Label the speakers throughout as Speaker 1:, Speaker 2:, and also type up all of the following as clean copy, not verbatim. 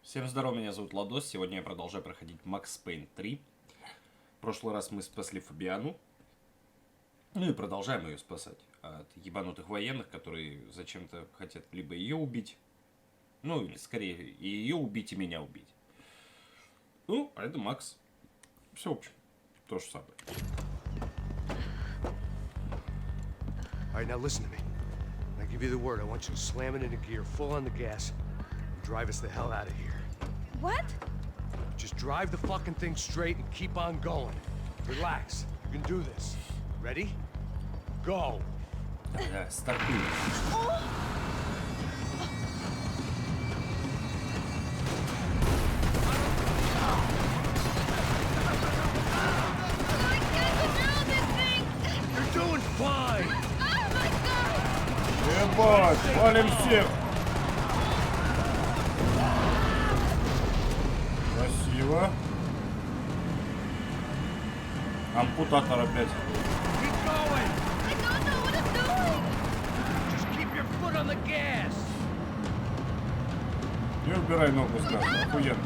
Speaker 1: Всем здорова, меня зовут Ладос. Сегодня я продолжаю проходить Max Payne 3. В прошлый раз мы спасли Фабиану. Ну и продолжаем ее спасать от ебанутых военных, которые зачем-то хотят либо ее убить, ну или скорее и ее убить, и меня убить. Ну, а это Макс. Все, в общем, то же самое.
Speaker 2: Alright, now listen to me. When I give you the word, I want you to slam it into gear, full on the gas, and drive us the hell out of here.
Speaker 3: What?
Speaker 2: Just drive the fucking thing straight and keep on going. Relax. You can do this. Ready? Go!
Speaker 1: Да, стартуем.
Speaker 2: You're doing fine!
Speaker 1: Ебать, валим всех! Красиво. Ампутатор опять.
Speaker 2: Keep going!
Speaker 3: I don't know what I'm doing!
Speaker 2: Just keep your foot on the gas!
Speaker 1: Не убирай ногу с газа, охуенно.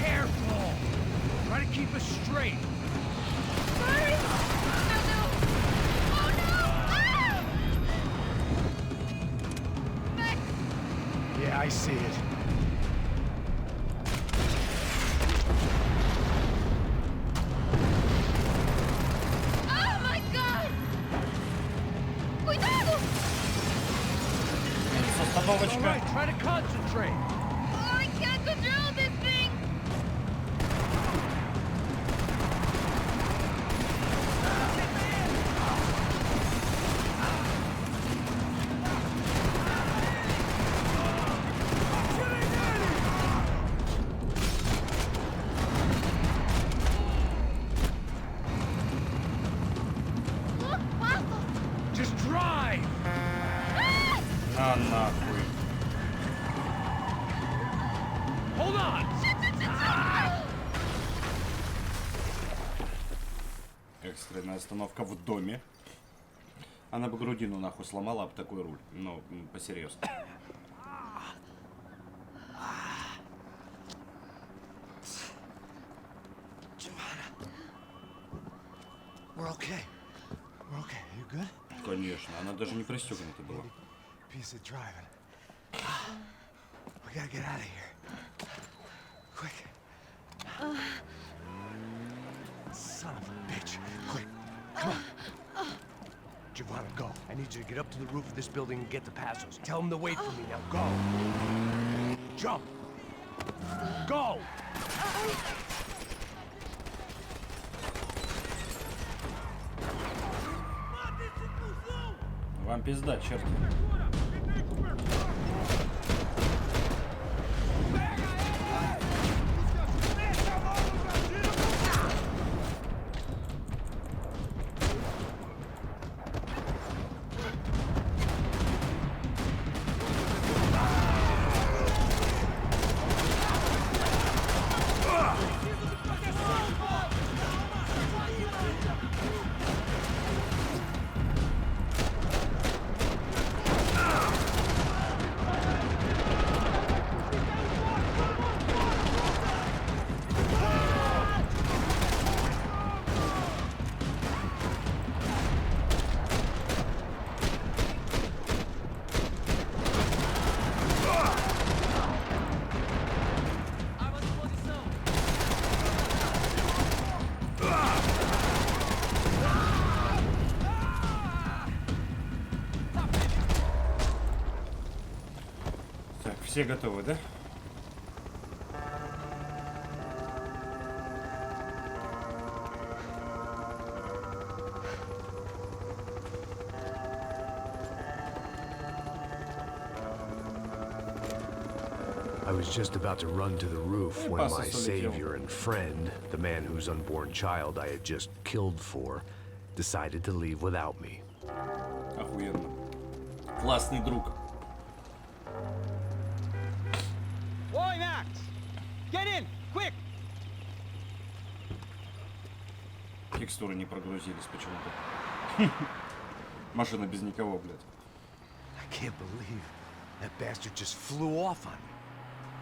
Speaker 2: Careful! Try to keep us straight!
Speaker 3: Sorry! Oh no! Oh no! Ah! Max!
Speaker 2: Yeah, I see it.
Speaker 3: Oh my god! Cuidado!
Speaker 1: Остановочка.
Speaker 2: Alright, try to concentrate!
Speaker 3: Oh, I can't control this thing!
Speaker 2: Just drive!
Speaker 1: А нахуй.
Speaker 2: Hold on!
Speaker 1: Экстренная остановка в доме. Она бы грудину нахуй сломала об такой руль. Ну, по-серьезно.
Speaker 2: We're okay. We're okay. You good?
Speaker 1: Конечно, она даже не пристегнута была.
Speaker 2: Piece of driving. We gotta get out of here. Quick. Son of a bitch. Quick. Come on. Giovanna, go. I need you to get up to the roof of this building and get the Pасsos. Tell them to wait for me. Now go. Jump. Go.
Speaker 1: Вам пизда, черт. Все готовы, да?
Speaker 2: I was just about to run to the roof when my savior and friend, the man whose unborn child I had just killed for, decided to leave without me.
Speaker 1: Охуенно. Классный друг.
Speaker 4: Boy, Max! Get in! Quick!
Speaker 1: Текстуры не прогрузились почему-то. Машина без никого, блядь.
Speaker 2: I can't believe that bastard just flew off on me.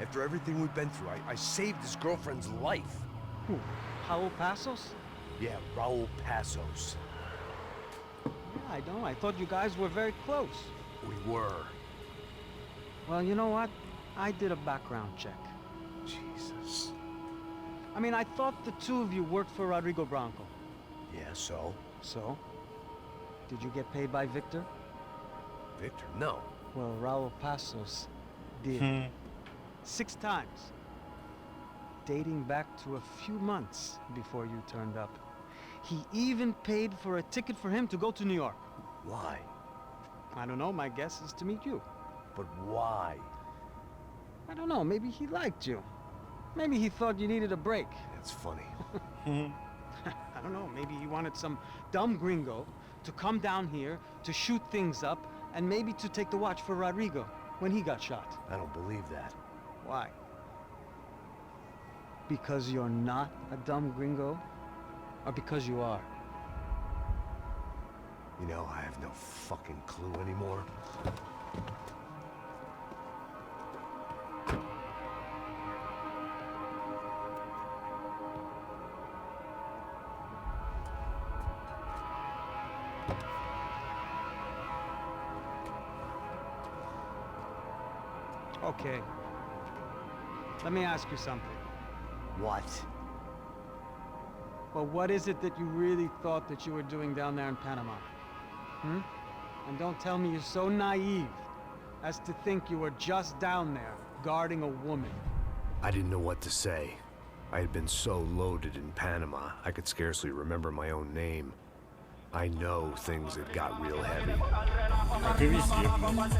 Speaker 2: After everything we've been through, I saved his girlfriend's life.
Speaker 4: Who? Raul Passos?
Speaker 2: Yeah, Raul Passos.
Speaker 4: Yeah, I know. I thought you guys were very close.
Speaker 2: We were.
Speaker 4: Well, you know what? I did a background check.
Speaker 2: Jesus.
Speaker 4: I mean, I thought the two of you worked for Rodrigo Branco.
Speaker 2: Yeah, so?
Speaker 4: So? Did you get paid by Victor?
Speaker 2: Victor, no.
Speaker 4: Well, Raul Passos did. 6 times. Dating back to a few months before you turned up. He even paid for a ticket for him to go to New York.
Speaker 2: Why?
Speaker 4: I don't know, my guess is to meet you.
Speaker 2: But why?
Speaker 4: I don't know, maybe he liked you. Maybe he thought you needed a break.
Speaker 2: That's funny.
Speaker 4: I don't know, maybe he wanted some dumb gringo to come down here to shoot things up and maybe to take the watch for Rodrigo when he got shot.
Speaker 2: I don't believe that.
Speaker 4: Why? Because you're not a dumb gringo? Or because you are?
Speaker 2: You know, I have no fucking clue anymore.
Speaker 4: Okay. Let me ask you something.
Speaker 2: What?
Speaker 4: Well, what is it that you really thought that you were doing down there in Panama? Hmm? And don't tell me you're so naive as to think you were just down there guarding a woman.
Speaker 2: I didn't know what to say. I had been so loaded in Panama, I could scarcely remember my own name. I know things had got real heavy.
Speaker 1: Как и везде, блядь.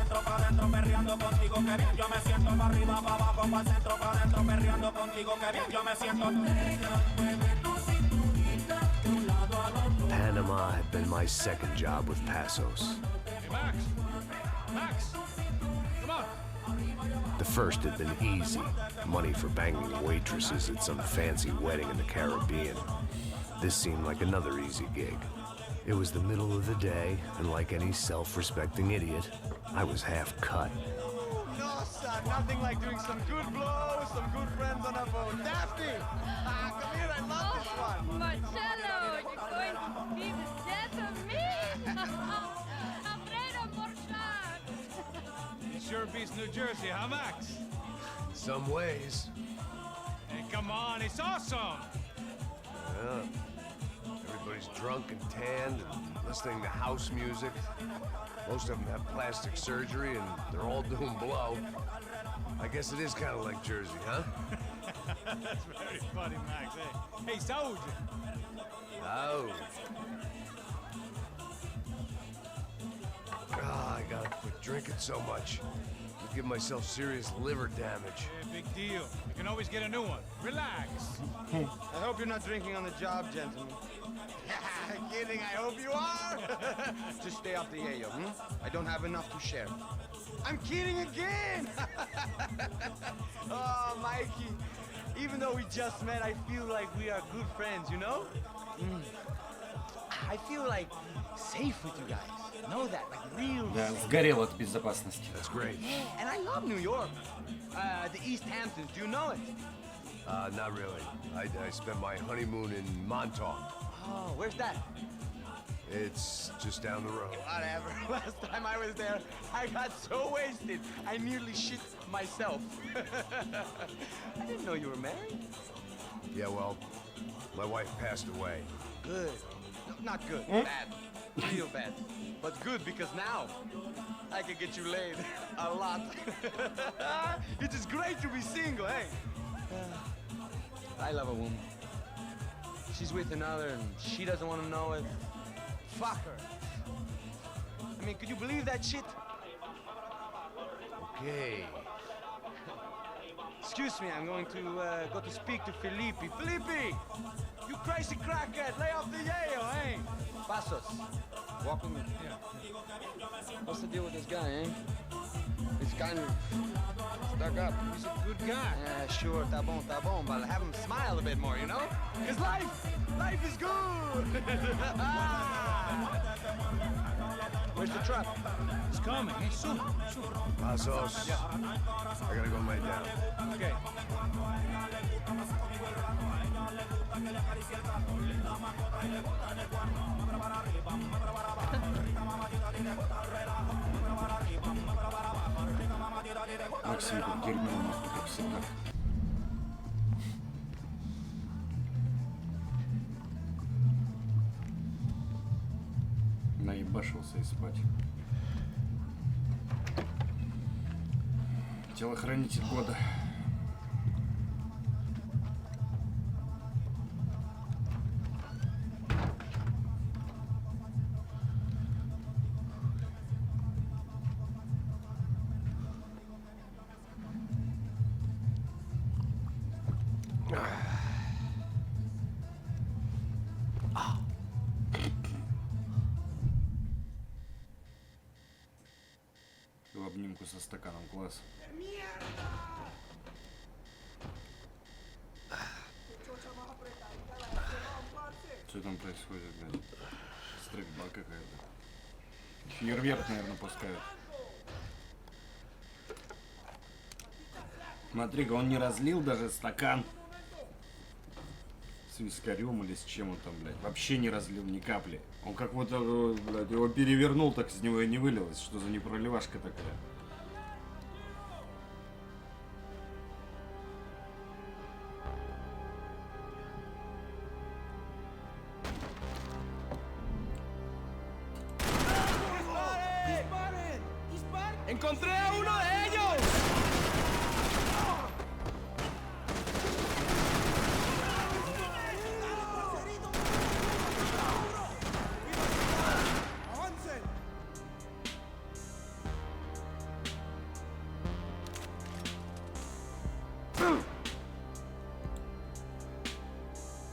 Speaker 2: Panama had been my second job with Pасsos.
Speaker 5: Hey, Max! Max! Come on!
Speaker 2: The first had been easy. Money for banging waitresses at some fancy wedding in the Caribbean. This seemed like another easy gig. It was the middle of the day, and like any self-respecting idiot, I was half cut.
Speaker 6: No, son, nothing like doing some good blows, some good friends on a boat. Daphne! Come here, I love this one.
Speaker 3: Marcello, you're going to be the death of me? Alfredo Borchardt.
Speaker 5: It sure beats New Jersey, huh, Max?
Speaker 2: Some ways.
Speaker 5: Hey, come on, it's awesome!
Speaker 2: Yeah. Everybody's drunk and tanned and listening to house music. Most of them have plastic surgery and they're all doing blow. I guess it is kind of like Jersey, huh?
Speaker 5: That's very funny, Max. Hey, Saúde!
Speaker 2: Oh. I gotta quit drinking so much. I'm giving myself serious liver damage.
Speaker 5: Hey, big deal. You can always get a new one. Relax.
Speaker 6: I hope you're not drinking on the job, gentlemen. Kidding, I hope you are. Just stay off the yayo, I don't have enough to share. I'm kidding again. Oh, Mikey. Even though we just met, I feel like we are good friends, you know? I feel like safe with you guys. Know that, like real
Speaker 1: Да,
Speaker 6: safe.
Speaker 1: сгорел от безопасности.
Speaker 2: That's great.
Speaker 6: Yeah, and I love New York. The East Hamptons, do you know it?
Speaker 2: Not really. I spent my honeymoon in Montauk.
Speaker 6: Oh, where's that?
Speaker 2: It's just down the road.
Speaker 6: Whatever. Last time I was there, I got so wasted, I nearly shit myself. I didn't know you were married.
Speaker 2: Yeah, well, my wife passed away.
Speaker 6: Good. No, not good. Bad. Real bad. But good because now I can get you laid a lot. It is great to be single, hey? I love a woman. She's with another and she doesn't want to know it. Fuck her. I mean, could you believe that shit?
Speaker 2: Okay.
Speaker 6: Excuse me, I'm going to go to speak to Felipe. Felipe! You crazy crackhead! Lay off the yayo, hey? Pasos. Walk with me.
Speaker 5: Yeah.
Speaker 6: What's the deal with this guy, eh? He's kind of stuck up.
Speaker 5: He's a good guy.
Speaker 6: Yeah, sure, tá bom, but have him smile a bit more, you know? Cause life is good! Where's the truck?
Speaker 5: It's coming. Hey, soon.
Speaker 2: Pazos. I gotta go lay down.
Speaker 6: Okay.
Speaker 1: Максим тут дерьмо, нахуй, как всегда. Наебашился и спать. Телохранитель года. В обнимку со стаканом, класс. Что там происходит, блядь? Стрельба какая-то. Фейерверк, наверное, пускают. Смотри-ка, он не разлил даже стакан с вискарем или с чем он там, блядь. Вообще не разлил ни капли. Он как вот, блядь, его перевернул, так из него и не вылилось. Что за непроливашка такая?
Speaker 6: ¡Encontré a uno de ellos!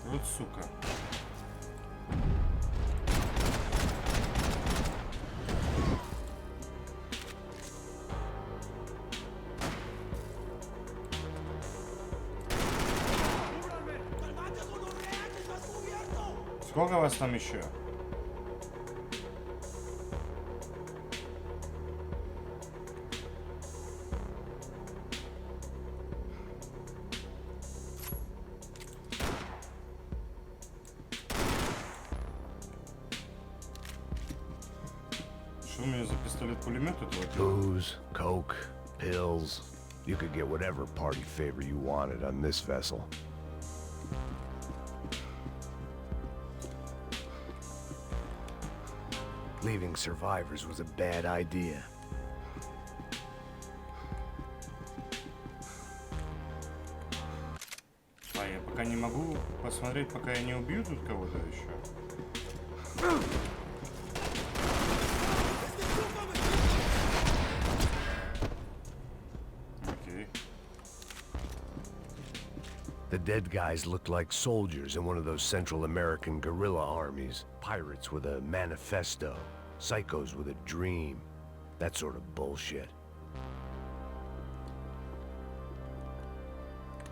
Speaker 1: Вот сука. Сколько вас там еще? Что у меня за пистолет-пулемет этого?
Speaker 2: Booze, coke, pills. You could get whatever party favor you wanted on this vessel. Leaving survivors was a bad idea.
Speaker 1: А я пока не могу посмотреть, пока я не убью тут кого-то еще. Окей.
Speaker 2: The dead guys looked like soldiers in one of those Central American guerrilla armies. Pirates with a manifesto. Psychos with a dream. That sort of bullshit.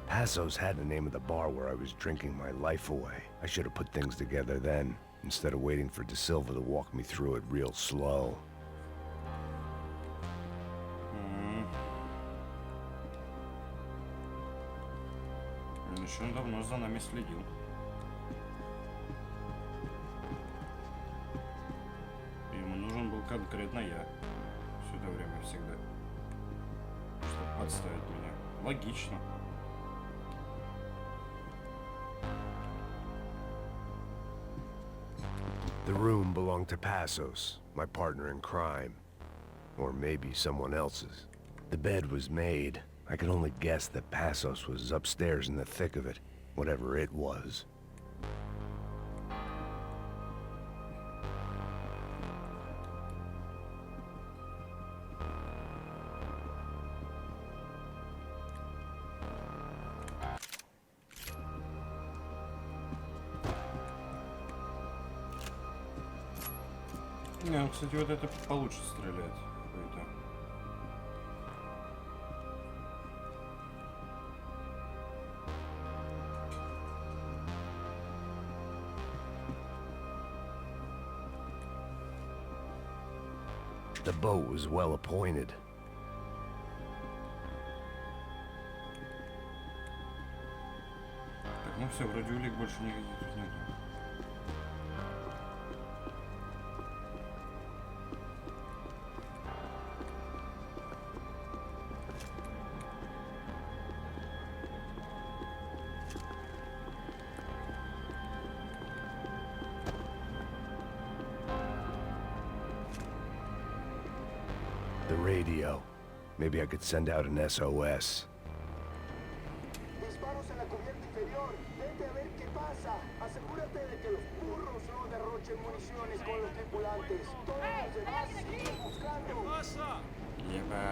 Speaker 2: Passos had the name of the bar where I was drinking my life away. I should have put things together then, instead of waiting for De Silva to walk me through it real slow.
Speaker 1: Еще он давно за нами следил. Ему нужен был конкретно я. Все это время всегда. Чтобы подставить меня. Логично.
Speaker 2: The room belonged to Passos, my partner in crime. Or maybe someone else's. The bed was made. I could only guess that Passos was upstairs in the thick of it, whatever it was.
Speaker 1: Не, он, кстати, вот это получше стреляет. Какой-то.
Speaker 2: The boat was well appointed.
Speaker 1: Так, ну все, вроде улик больше никаких тут нету.
Speaker 2: The radio. Maybe I could send out an SOS.
Speaker 7: Disparos en la cubierta inferior. Vete a ver qué pasa. Asegúrate de que los burros no derrochen municiones con los tripulantes. Todos los demás siguen buscando.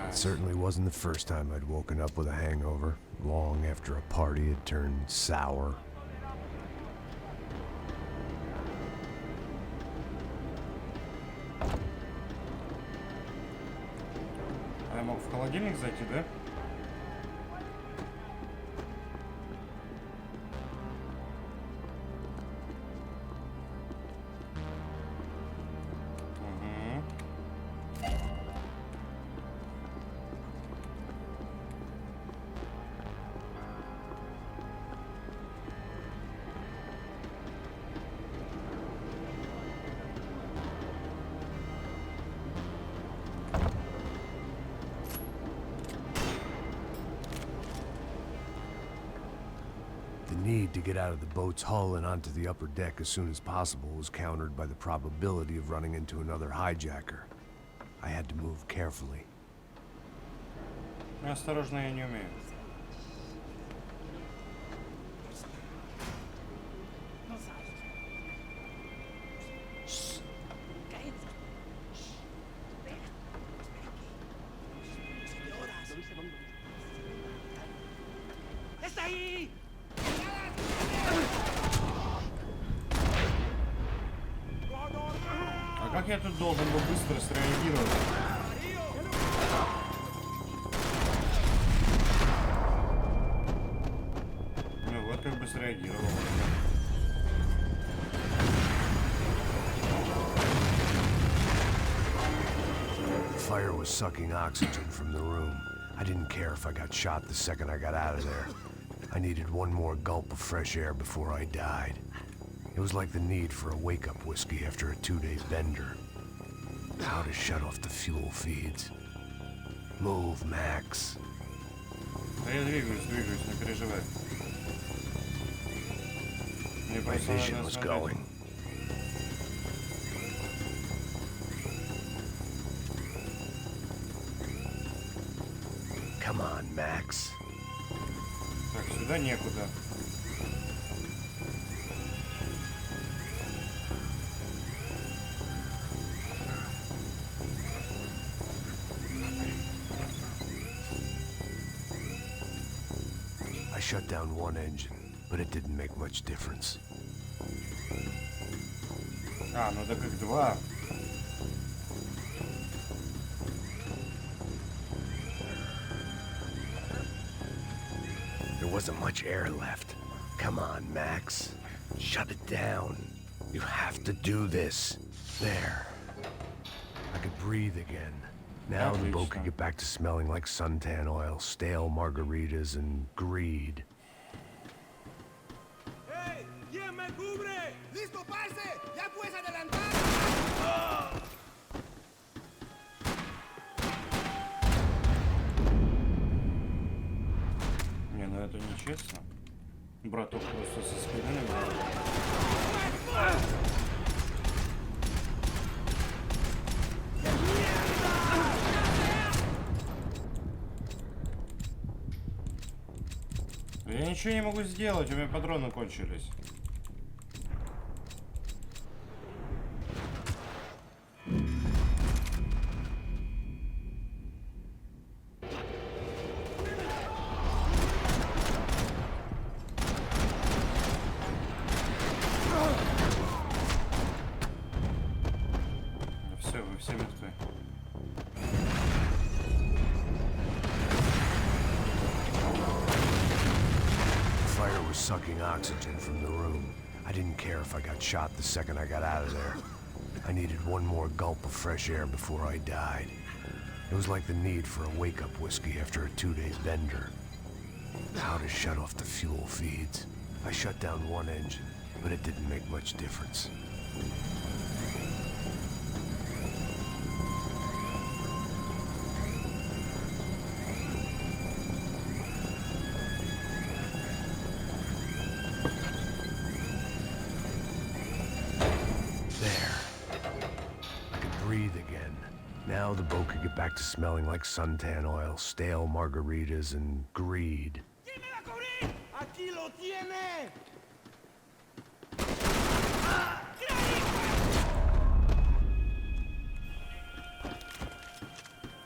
Speaker 2: It certainly wasn't the first time I'd woken up with a hangover, long after a party had turned sour.
Speaker 1: А я мог в холодильник зайти, да?
Speaker 2: The need to get out of the boat's hull and onto the upper deck as soon as possible was countered by the probability of running into another hijacker. I had to move carefully.
Speaker 1: Осторожно, я не умею. А как я тут должен был быстро среагировать? Ну вот как бы среагировал.
Speaker 2: The fire was sucking oxygen from the room. I didn't care if I got shot the second I got out of there. I needed one more gulp of fresh air before I died. It was like the need for a wake-up whiskey after a 2-day bender. How to shut off the fuel feeds. Move, Max.
Speaker 1: Да я двигаюсь, не переживай. Мне
Speaker 2: My
Speaker 1: просто
Speaker 2: vision
Speaker 1: надо
Speaker 2: was
Speaker 1: смотреть.
Speaker 2: going. Come on, Max.
Speaker 1: Так, сюда некуда.
Speaker 2: I shut down one engine, but it didn't make much difference.
Speaker 1: А, ну так их два.
Speaker 2: There wasn't much air left. Come on, Max. Shut it down. You have to do this. There. I could breathe again. Now the boat could get back to smelling like suntan oil, stale margaritas, and greed.
Speaker 5: Hey, ¿quién me cubre? Listo, parce. Ya puedes adelantar.
Speaker 1: Не, ну это нечестно. Браток просто со спины набрал. Я ничего не могу сделать, у меня патроны кончились. Все, вы все мертвы.
Speaker 2: Fire was sucking oxygen from the room. I didn't care if I got shot the second I got out of there. I needed one more gulp of fresh air before I died. It was like the need for a wake-up whiskey after a 2-day bender. How to shut off the fuel feeds. I shut down one engine, but it didn't make much difference. Now the boat could get back to smelling like suntan oil, stale margaritas, and greed.
Speaker 5: Aquí lo tiene.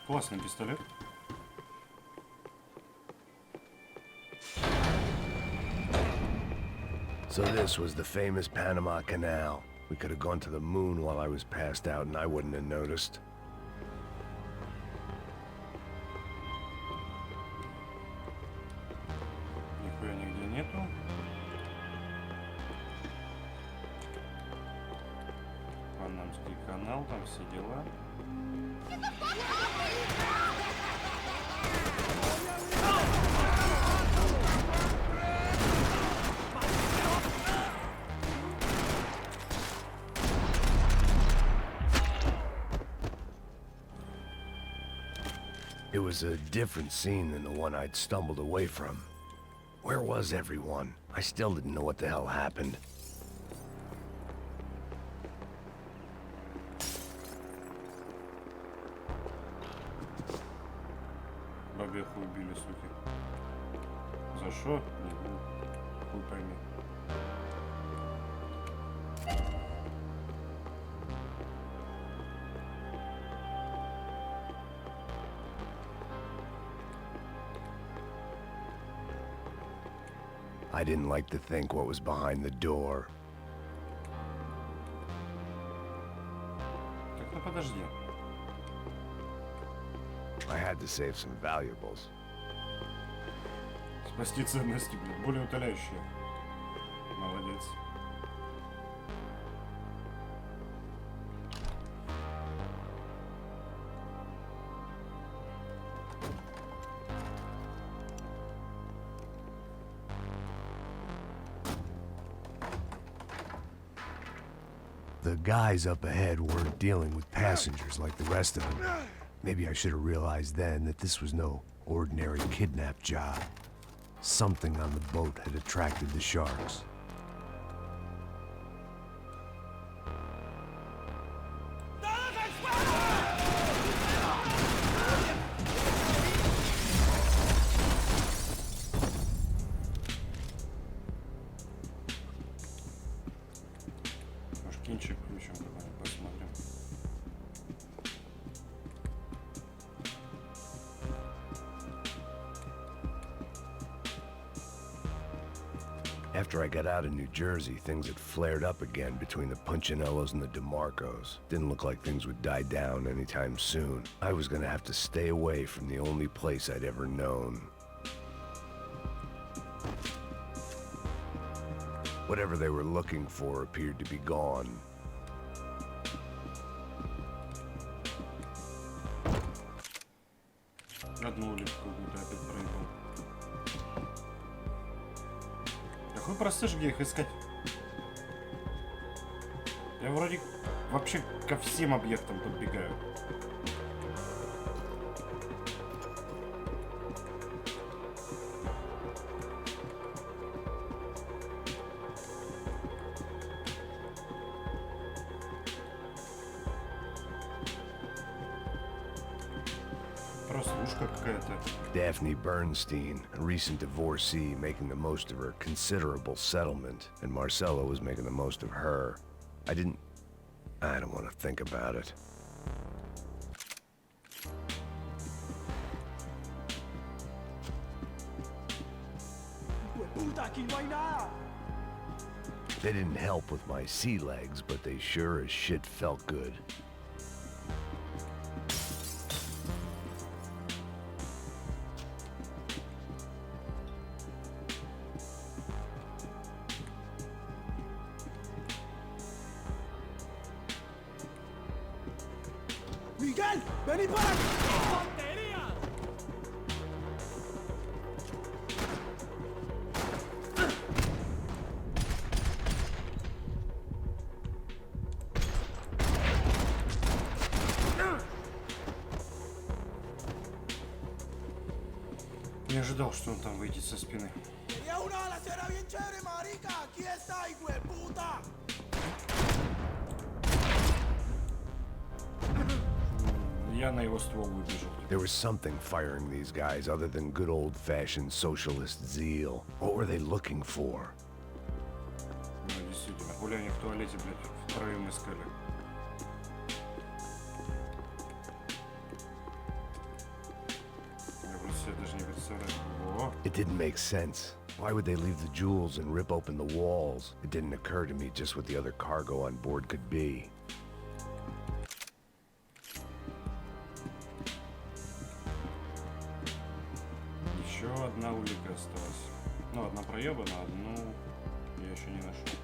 Speaker 1: Классный пистолет.
Speaker 2: So this was the famous Panama Canal. We could have gone to the moon while I was passed out and I wouldn't have noticed.
Speaker 1: Нихуя нигде нету. Панамский канал, там все дела.
Speaker 2: It was a different scene than the one I'd stumbled away from. Where was everyone? I still didn't know what the hell happened.
Speaker 1: Бабеху убили, суки. За что? Хуй пойми.
Speaker 2: I didn't like to think what was behind the door.
Speaker 1: Так, ну подожди.
Speaker 2: I had to save some valuables.
Speaker 1: Спасти ценности, блядь, более утоляющие. Молодец.
Speaker 2: The guys up ahead weren't dealing with passengers like the rest of them. Maybe I should have realized then that this was no ordinary kidnap job. Something on the boat had attracted the sharks.
Speaker 1: Может, кинчик включим, какой-нибудь посмотрим.
Speaker 2: After I got out of New Jersey, things had flared up again between the Punchinellos and the DeMarcos. Didn't look like things would die down anytime soon. I was gonna have to stay away from the only place I'd ever known. Whatever they were looking for appeared to be gone.
Speaker 1: Одну улитку какую-то опять проебал. Да хуй простышь, где их искать? Я вроде вообще ко всем объектам подбегаю. Прослушка какая-то.
Speaker 2: Daphne Bernstein, a recent divorcee making the most of her considerable settlement, and Marcella was making the most of her. I don't want to think about it.
Speaker 5: Puta, aquí no hay nada.
Speaker 2: They didn't help with my sea legs, but they sure as shit felt good.
Speaker 5: Miguel, vení para aquí. ¡Tontería!
Speaker 1: Не ожидал, что он там выйдет со спины.
Speaker 5: Quería una balacera bien chévere, marica. Aquí está, hijo de puta.
Speaker 1: Я на его ствол выбежал.
Speaker 2: There was something firing these guys other than good old-fashioned socialist zeal. What were they looking for?
Speaker 1: Ну, действительно, хули они в туалете, блядь, втроем искали. Я просто себе даже не представляю. О!
Speaker 2: It didn't make sense. Why would they leave the jewels and rip open the walls? It didn't occur to me just what the other cargo on board could be.
Speaker 1: Еще одна улика осталась. Ну, одна проебана, одну я еще не нашел.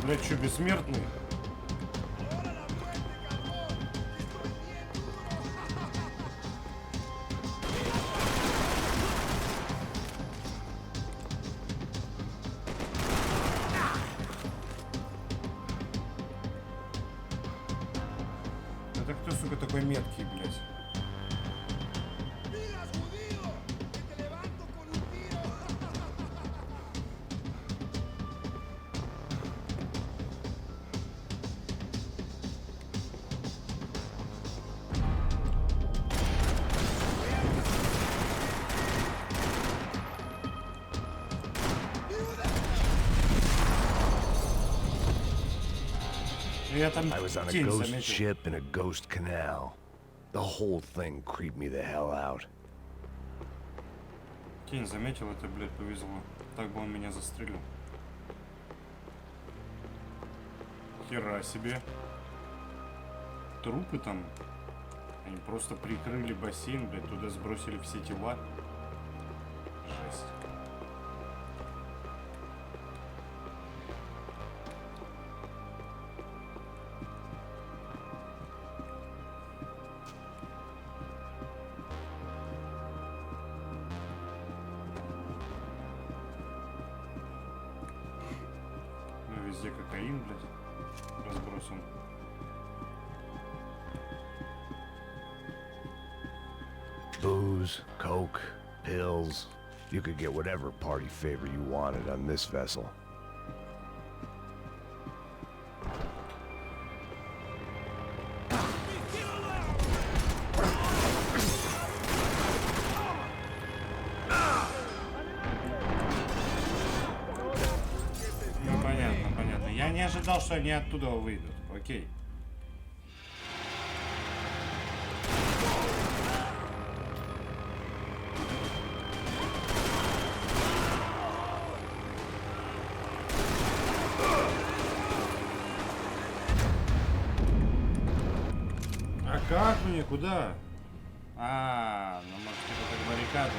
Speaker 1: Блядь, что, бессмертный? Это кто, сука, такой меткий, блядь?
Speaker 2: I was on a ghost ship in a ghost canal. The whole thing creeped me the hell out.
Speaker 1: Тень заметил, это, блядь, повезло. Так бы он меня застрелил. Хера себе. Трупы там. Они просто прикрыли бассейн, блядь, туда сбросили все тела. Жесть. Везде кокаин, блядь, разбросан.
Speaker 2: Booze, coke, pills. You could get whatever party favor you wanted on this vessel.
Speaker 1: Не ожидал, что они оттуда выйдут. Окей. А как мне? Куда? А, ну может это как баррикады.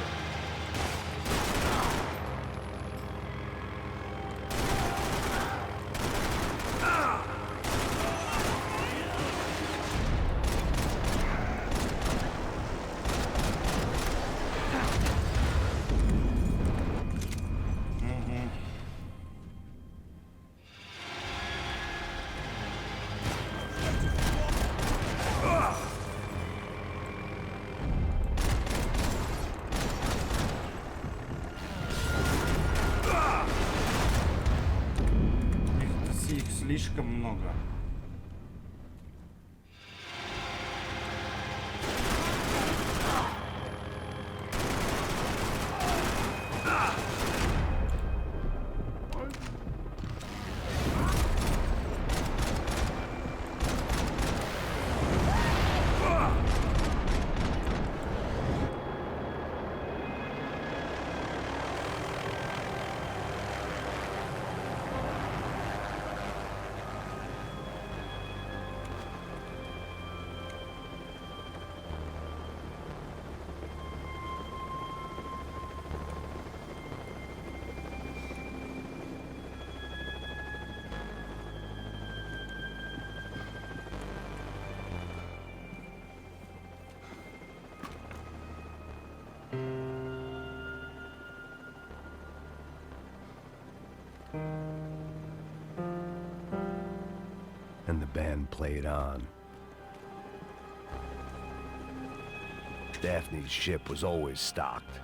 Speaker 1: слишком много.
Speaker 2: And the band played on. Daphne's ship was always stocked.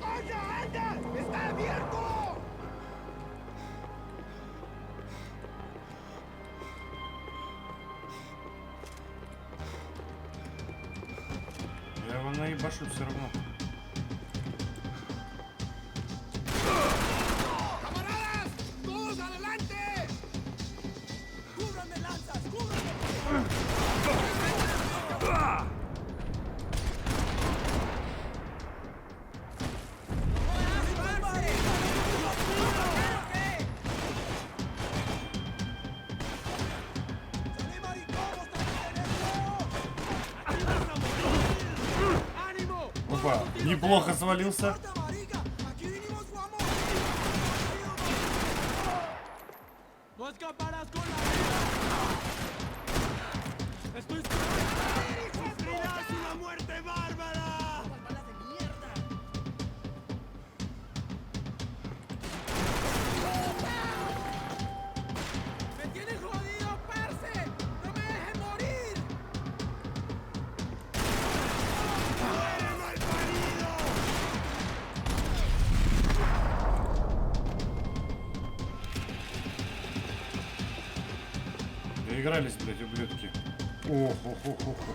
Speaker 5: ¡Anda, anda! ¡Está abierto!
Speaker 1: Я его наебашу все равно.
Speaker 5: ¡Camaradas! ¡Todos adelante! ¡Cúbranme lanzas! ¡Cúbranme!
Speaker 1: Опа, неплохо свалился.
Speaker 5: ¡No escaparás con la vida! ¡Estoy ¡Sufrirás una muerte bárbara! ¡Balas de mierda! ¡Me tienes jodido, parce! ¡No me dejes morir! ¡Muere, malparido!
Speaker 1: Доигрались, блядь, ублюдки. Ох, ох, ох, ох, ох.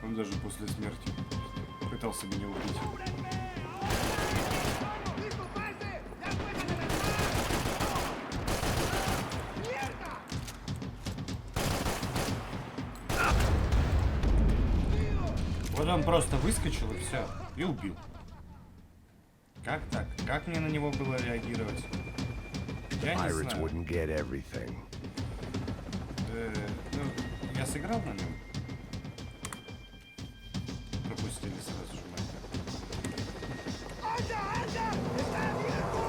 Speaker 1: Он даже после смерти пытался меня убить.
Speaker 5: ¡Listo, parce! ¡Ya puedes adelantar! ¡Mierda!
Speaker 1: Вот он просто выскочил и все, и убил. Как так? Как мне на него было реагировать? Я не
Speaker 2: Pirates
Speaker 1: знаю.
Speaker 2: wouldn't get everything.
Speaker 1: Ну, я сыграл на нем. Пропустили сразу же мой карт.
Speaker 5: ¡Anda, anda! ¡Está abierto!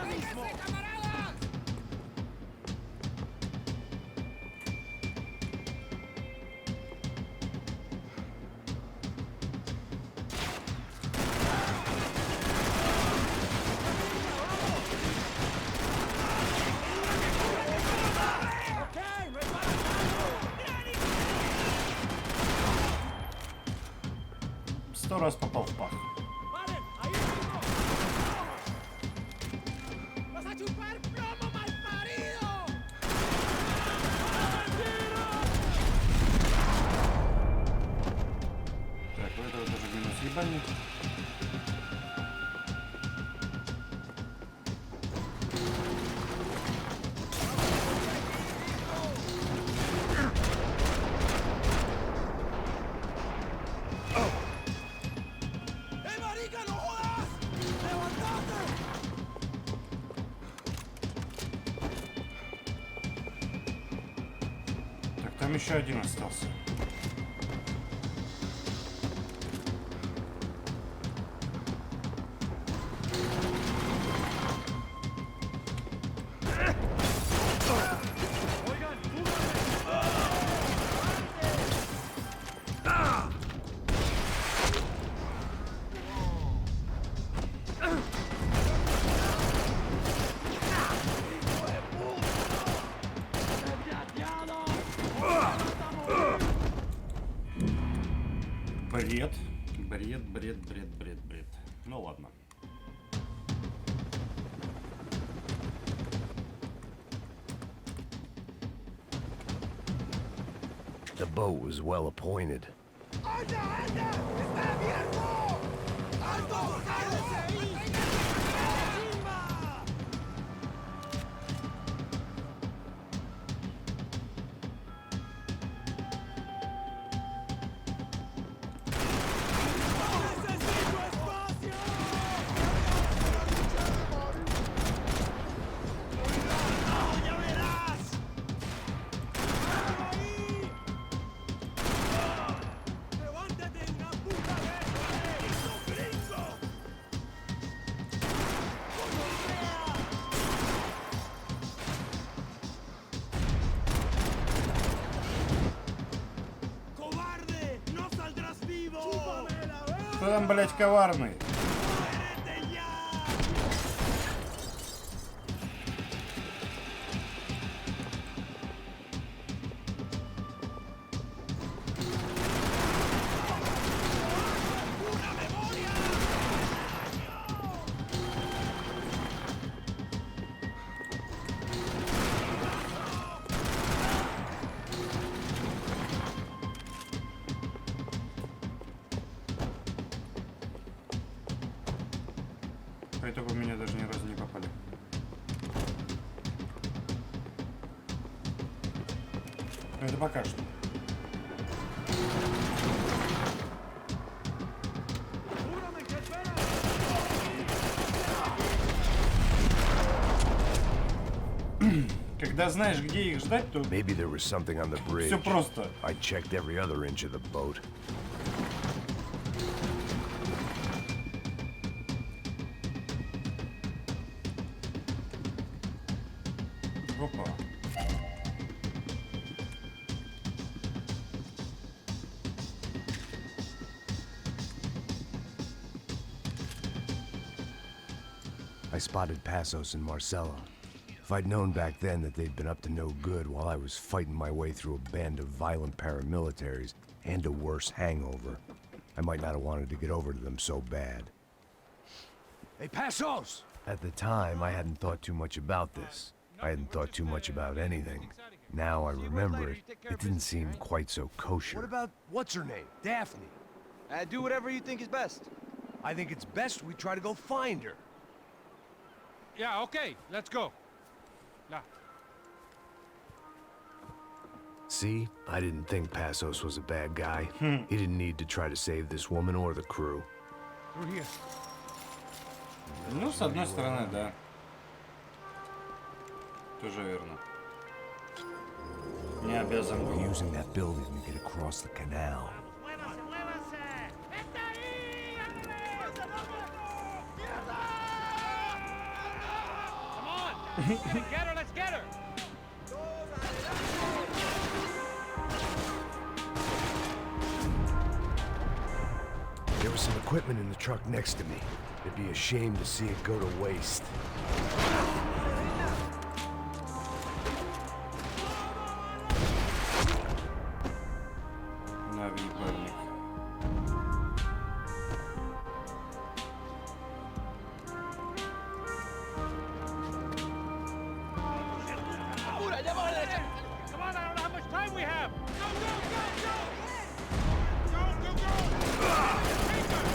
Speaker 5: ¡Vénganse, camaradas!
Speaker 1: Сто раз попал в пах.
Speaker 5: ¡Paren! ¡Ahí mismo! ¡Vas a chupar plomo, malparido!
Speaker 1: Так, у этого тоже минус ебальник. еще один остался. Бред. Ну ладно.
Speaker 2: The boat was well appointed.
Speaker 1: Кто там, блядь, коварный? По итогу меня даже ни разу не попали. Но это пока что. Когда знаешь, где их ждать, то
Speaker 2: Maybe there was something on the bridge.
Speaker 1: все просто.
Speaker 2: I checked every other inch of the boat.
Speaker 1: Опа.
Speaker 2: I spotted Passos and Marcella. If I'd known back then that they'd been up to no good while I was fighting my way through a band of violent paramilitaries and a worse hangover, I might not have wanted to get over to them so bad.
Speaker 5: Hey, Passos!
Speaker 2: At the time, I hadn't thought too much about this. I hadn't thought too much about anything. Now I remember it, it didn't seem quite so kosher.
Speaker 5: What about what's her name? Daphne.
Speaker 6: Do whatever you think is best.
Speaker 5: I think it's best we try to go find her.
Speaker 8: Yeah, okay, let's go. Yeah.
Speaker 2: See, I didn't think Passos was a bad guy. He didn't need to try to save this woman or the crew.
Speaker 5: Through here.
Speaker 1: Ну, с одной стороны, да. Тоже верно. Не обязан
Speaker 2: We're
Speaker 1: был.
Speaker 2: using that building to get across the canal.
Speaker 8: Get her, let's get her!
Speaker 2: There was some equipment in the truck next to me. It'd be a shame to see it go to waste.
Speaker 1: На въебальник.
Speaker 8: Come on, I don't know how much time we have! Go, go, go, go! Go, go, go! Take her!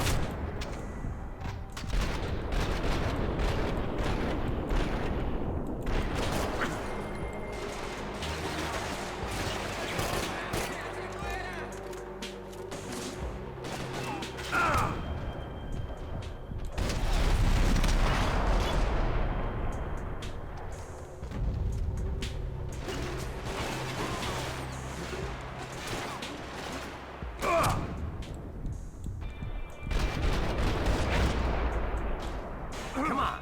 Speaker 2: Come on.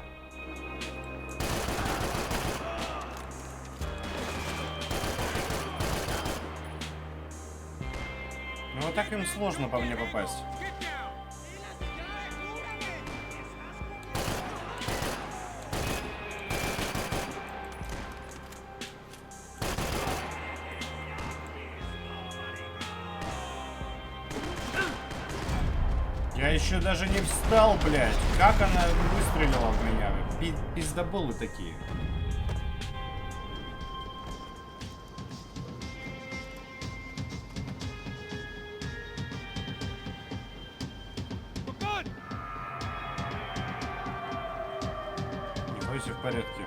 Speaker 1: Ну вот так им сложно по мне попасть. Я еще даже не встал, блядь. Как она выстрелила в меня? Пиздоболы такие. Не бойся, в порядке.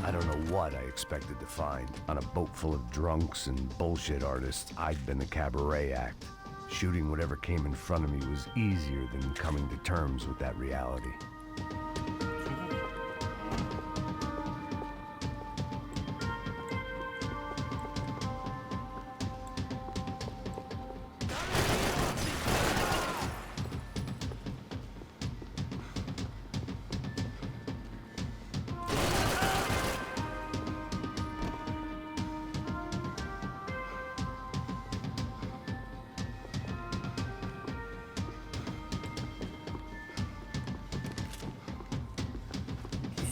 Speaker 2: I don't know what I expected to find. On a boat full of drunks and bullshit artists, I'd been the cabaret act. Shooting whatever came in front of me was easier than coming to terms with that reality.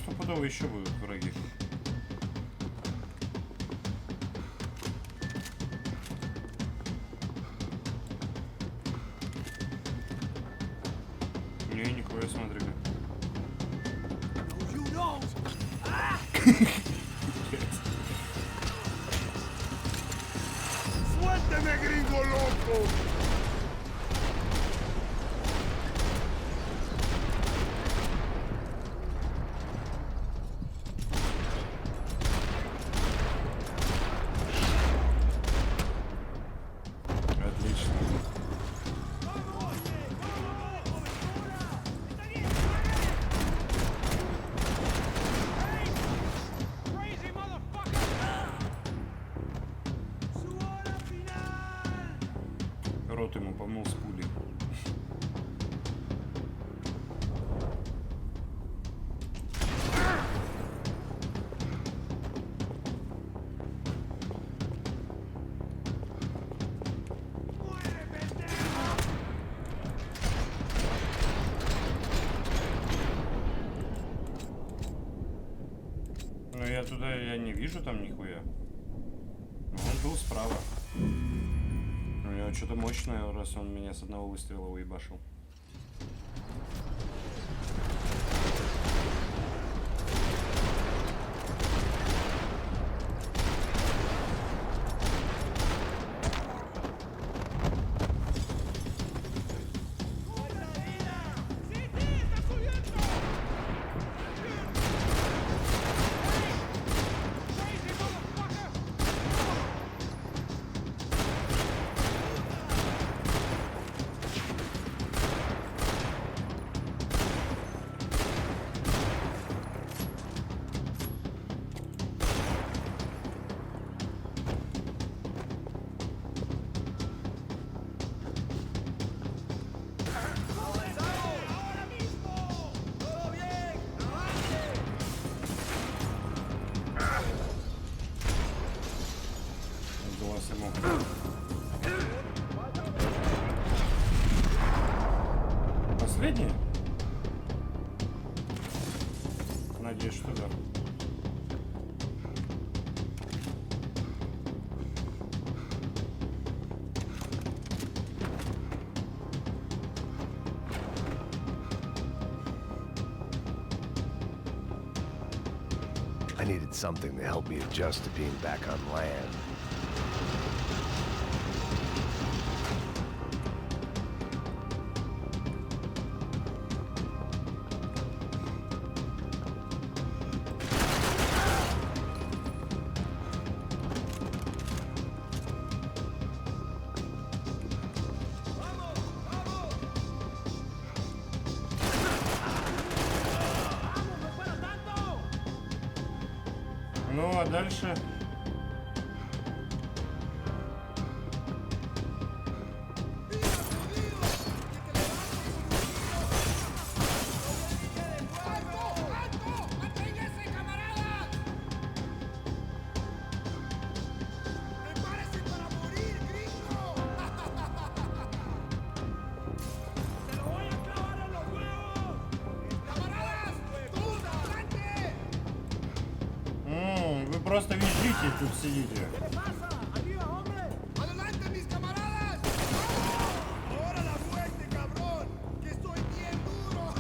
Speaker 1: Стопудово еще будут враги. Не, нихуя, смотри-ка.
Speaker 5: ¡Suélteme, gringo loco!
Speaker 1: Отлично.
Speaker 8: Crazy motherfucker!
Speaker 1: Рот ему помыл с пули. Ну я туда, я не вижу там нихуя. Ну, он был справа. У него что-то мощное, раз он меня с одного выстрела уебашил. Удалось ему. Последний? Надеюсь, что да.
Speaker 2: I needed something to help me adjust to being back on land.
Speaker 1: Ну, а дальше... просто визжите и тут сидите.
Speaker 5: ¡Adelante, mis camaradas! ¡Ahora la muerte, cabrón! ¡Que estoy bien duro!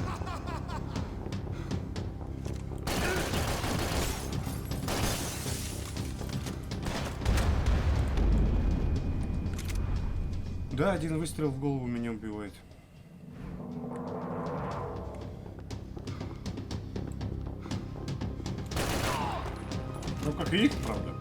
Speaker 1: Да, один выстрел в голову меня убивает. Ну, как и их, правда.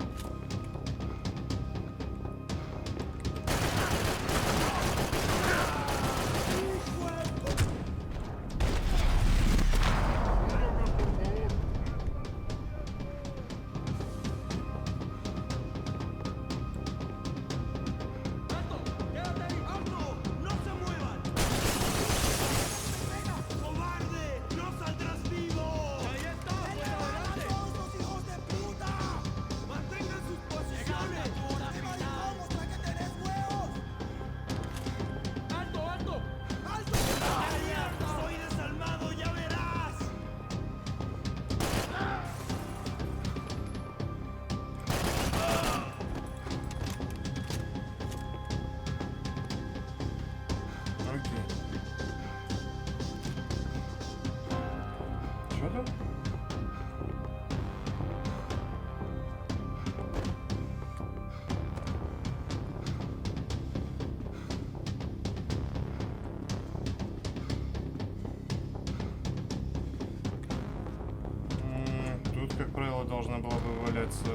Speaker 1: Тут, как правило, должна была бы валяться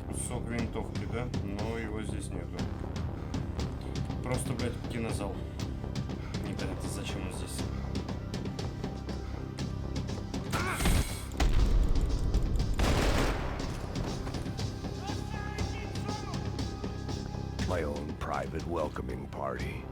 Speaker 1: кусок винтовки, да? Но его здесь нету. Просто, блядь, кинозал. Непонятно, зачем он здесь.
Speaker 2: My own private welcoming party.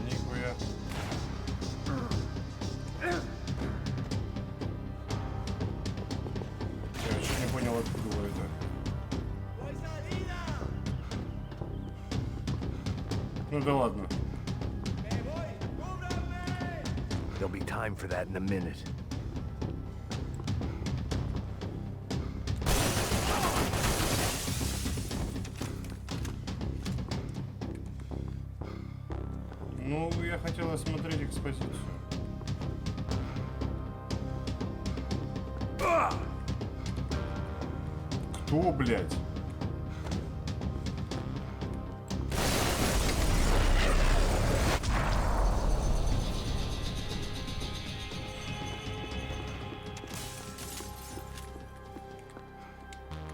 Speaker 1: Нихуя. Я вообще не понял, откуда это. Ну да ладно.
Speaker 2: There'll be time for that in a minute.
Speaker 1: Ну, я хотел осмотреть экспозицию. Кто, блядь?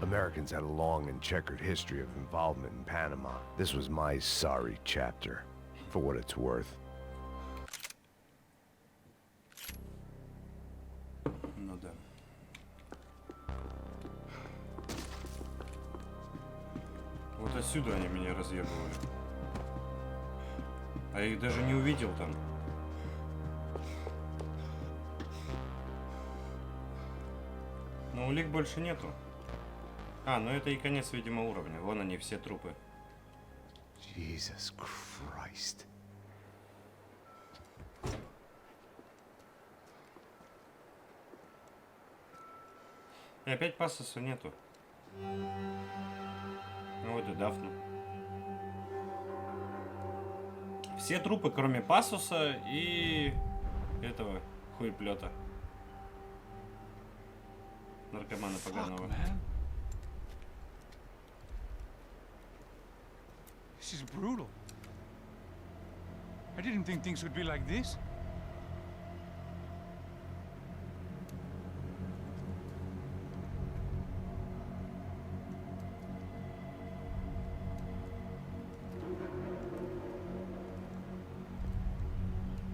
Speaker 2: Americans had a long and checkered history of involvement in Panama. This was my sorry chapter, for what it's worth.
Speaker 1: Ну да. Вот отсюда они меня разъебывали. А я их даже не увидел там. Но улик больше нету. А, ну это и конец, видимо, уровня. Вон они, все трупы.
Speaker 2: Jesus Christ.
Speaker 1: И опять Пасоса нету. Ну вот и Дафна. Все трупы, кроме Пасоса и этого хуеплета. Наркомана поганого.
Speaker 8: This is brutal. I didn't think things would be like this.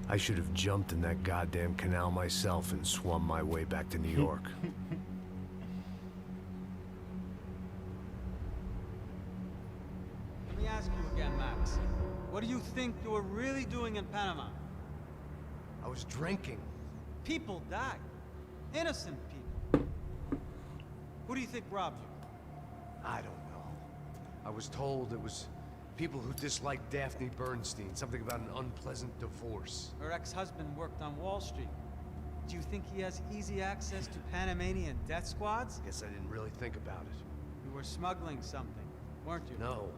Speaker 2: I should have jumped in that goddamn canal myself and swum my way back to New York.
Speaker 4: What do you think you were really doing in Panama?
Speaker 2: I was drinking.
Speaker 4: People died. Innocent people. Who do you think robbed you?
Speaker 2: I don't know. I was told it was people who disliked Daphne Bernstein, something about an unpleasant divorce.
Speaker 4: Her ex-husband worked on Wall Street. Do you think he has easy access to Panamanian death squads?
Speaker 2: Guess I didn't really think about it.
Speaker 4: You were smuggling something, weren't you?
Speaker 2: No.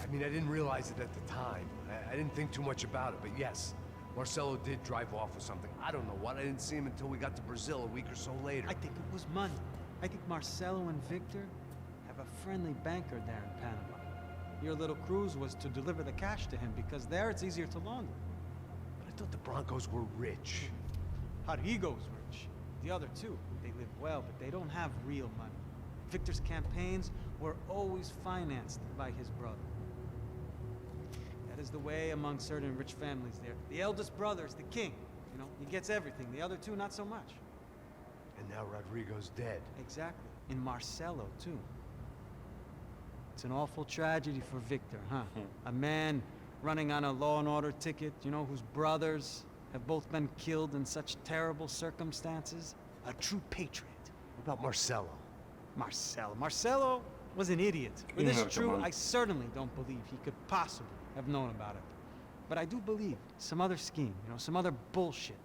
Speaker 2: I mean, I didn't realize it at the time. I didn't think too much about it, but yes, Marcelo did drive off with something. I don't know what. I didn't see him until we got to Brazil a week or so later.
Speaker 4: I think it was money. I think Marcelo and Victor have a friendly banker there in Panama. Your little cruise was to deliver the cash to him because there it's easier to launder.
Speaker 2: But I thought the Broncos were rich.
Speaker 4: Rodrigo's rich. The other two, they live well, but they don't have real money. Victor's campaigns were always financed by his brother. That is the way among certain rich families there. The eldest brother is the king. You know, he gets everything. The other two, not so much.
Speaker 2: And now Rodrigo's dead.
Speaker 4: Exactly. And Marcelo, too. It's an awful tragedy for Victor, huh? A man running on a law and order ticket, you know, whose brothers have both been killed in such terrible circumstances. A true patriot.
Speaker 2: What about Marcelo?
Speaker 4: Marcelo was an idiot. If this is true,
Speaker 1: Narcoman.
Speaker 4: I certainly don't believe he could possibly have known about it. But I do believe some other scheme, you know, some other bullshit.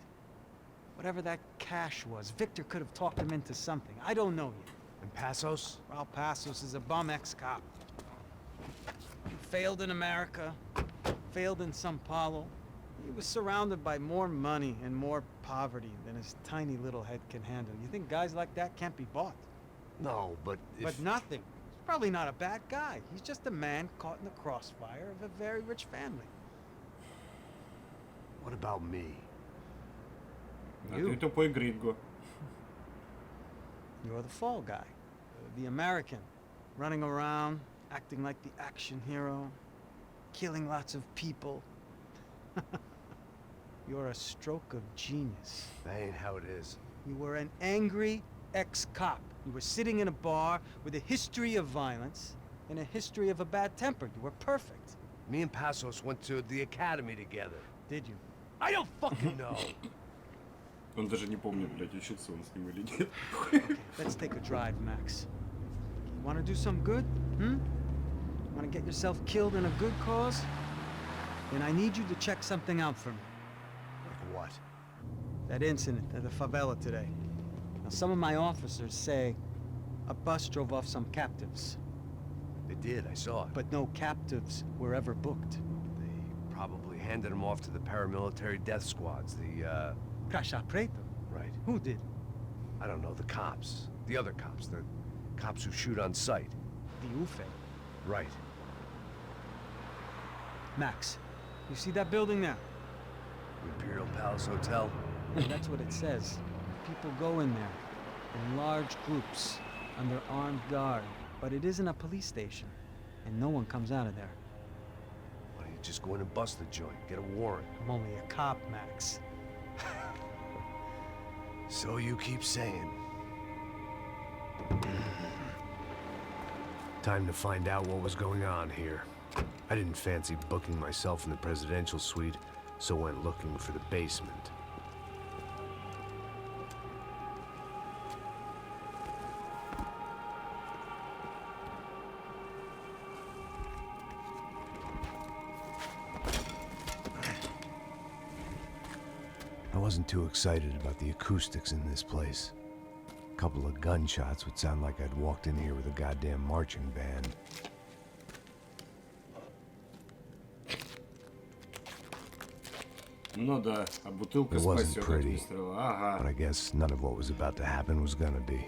Speaker 4: Whatever that cash was, Victor could have talked him into something. I don't know yet.
Speaker 2: And Passos?
Speaker 4: Well, Pасос is a bum ex-cop. He failed in America, failed in Сан-Паулу. He was surrounded by more money and more poverty than his tiny little head can handle. You think guys like that can't be bought?
Speaker 2: No, but if...
Speaker 4: But nothing. He's probably not a bad guy. He's just a man caught in the crossfire of a very rich family.
Speaker 2: What about me?
Speaker 1: А ты тупой гринго.
Speaker 4: You're the fall guy. The American. Running around, acting like the action hero. Killing lots of people. You're a stroke of genius.
Speaker 2: That ain't how it is.
Speaker 4: You were an angry ex-cop. You were sitting in a bar with a history of violence and a history of a bad temper. You were perfect.
Speaker 2: Me and Passos went to the academy together.
Speaker 4: Did you?
Speaker 2: I don't fucking know.
Speaker 1: Он даже не помнит, блядь, учится он с ним или нет.
Speaker 4: Okay, let's take a drive, Max. You want to do some good? Want to get yourself killed in a good cause? Then I need you to check something out for me.
Speaker 2: Like what?
Speaker 4: That incident at the favela today. Now, some of my officers say a bus drove off some captives,
Speaker 2: They did, I saw it.
Speaker 4: but no captives were ever booked.
Speaker 2: They probably handed them off to the paramilitary death squads, the,
Speaker 4: Crash Preto.
Speaker 2: Right.
Speaker 4: Who did?
Speaker 2: I don't know, the cops. The other cops, the cops who shoot on sight.
Speaker 4: The UFE.
Speaker 2: Right.
Speaker 4: Max, you see that building there?
Speaker 2: Imperial Palace Hotel.
Speaker 4: Yeah, that's what it says. People go in there in large groups under armed guard, but it isn't a police station, and no one comes out of there.
Speaker 2: Why don't you just go in and bust the joint, get a warrant?
Speaker 4: I'm only a cop, Max.
Speaker 2: So you keep saying. Time to find out what was going on here. I didn't fancy booking myself in the presidential suite, so went looking for the basement. I wasn't too excited about the acoustics in this place. A couple of gunshots would sound like I'd walked in here with a goddamn marching band.
Speaker 1: Ну да, а бутылка
Speaker 2: It wasn't
Speaker 1: спасет от
Speaker 2: pretty,
Speaker 1: выстрела.
Speaker 2: but I
Speaker 1: Ага.
Speaker 2: guess none of what was about to happen was gonna be.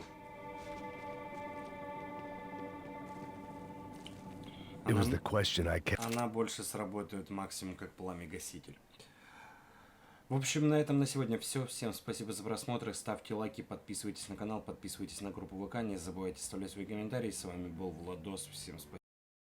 Speaker 2: It was the question I kept.
Speaker 1: Она больше сработает максимум как пламя-гаситель. В общем, на этом на сегодня все. Всем спасибо за просмотр. Ставьте лайки, подписывайтесь на канал, подписывайтесь на группу ВК. Не забывайте оставлять свои комментарии. С вами был Владос. Всем спасибо.